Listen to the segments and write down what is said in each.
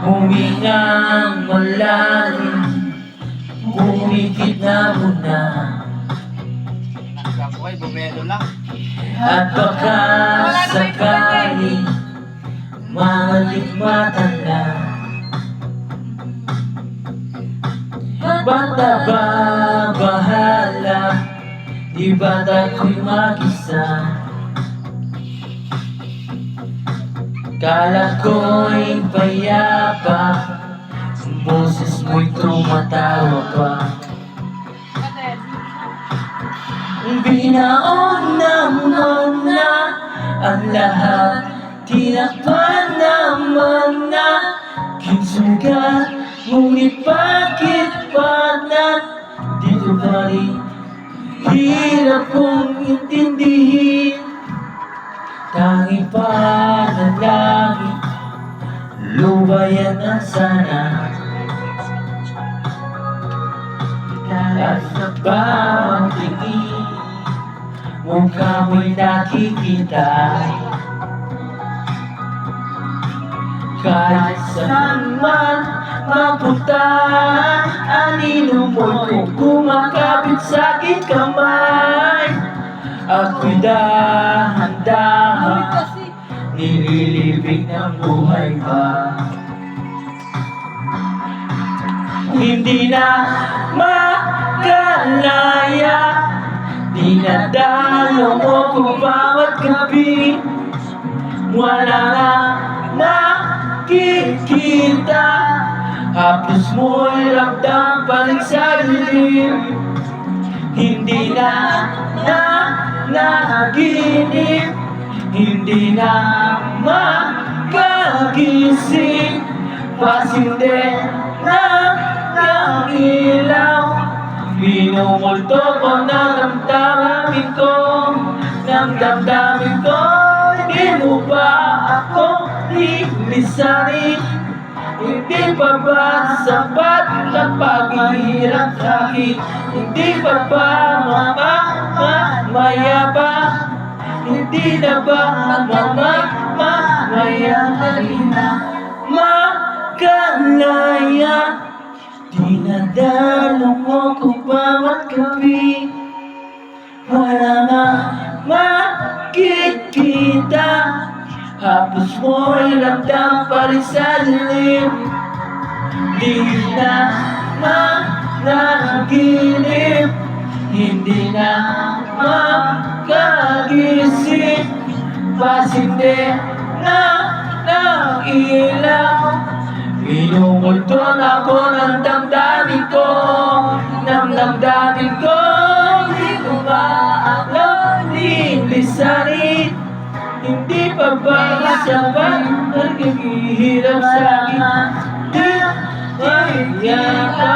Humingang malalim, pumikit na muna, Nakapoy, bumelo lang. at baka sakali mga likmatan na. Ba't na ba bahala? Di ba't ako'y mag-isa? Kala ko'y payapa, ang boses mo'y tumatawa pa. Binaon naman na ang lahat, tinakpan naman na kinsugat, ngunit bakit pa na dito pa rin? Hirap kong intindihin, tangi pa ng langit, lubayan na sana. At sa bawang tingin, mukha mo'y nakikita. Kahit saan man mapunta, anino mo'y kumakapit sa aking kamay. Ako'y dahan-dahan, nililibig ng buhay pa. Hindi na makalaya, dinadalo mo ko bawat gabi. Wala na nakikita, haplos mo'y ramdam pa rin sa dilim. Hindi na naginip, hindi na makagising, pasinde ng ilaw. Minumulto ko ng damdamin ko, ng damdamin ko. Hindi mo ba ako lilisanin? Hindi pa ba sapat ang paghihirap sa'kin? Hindi pa ba mayabang? Hindi na ba mayabang na makalaya? Dinadalo mo ko bawat gabi. Wala na makikita, haplos mo'y ramdam pa rin sa dilim. Di na nanaginip, hindi na makagising, pasinde ng ilaw. Minumulton ako ng damdamin ko, ng damdamin ko. Hindi ko ba ako lilisanin? Hindi pa ba sapat ang naghihirap sa'kin? Di yata,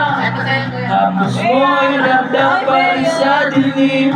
hapos mo'y ramdam pa rin sa dilim.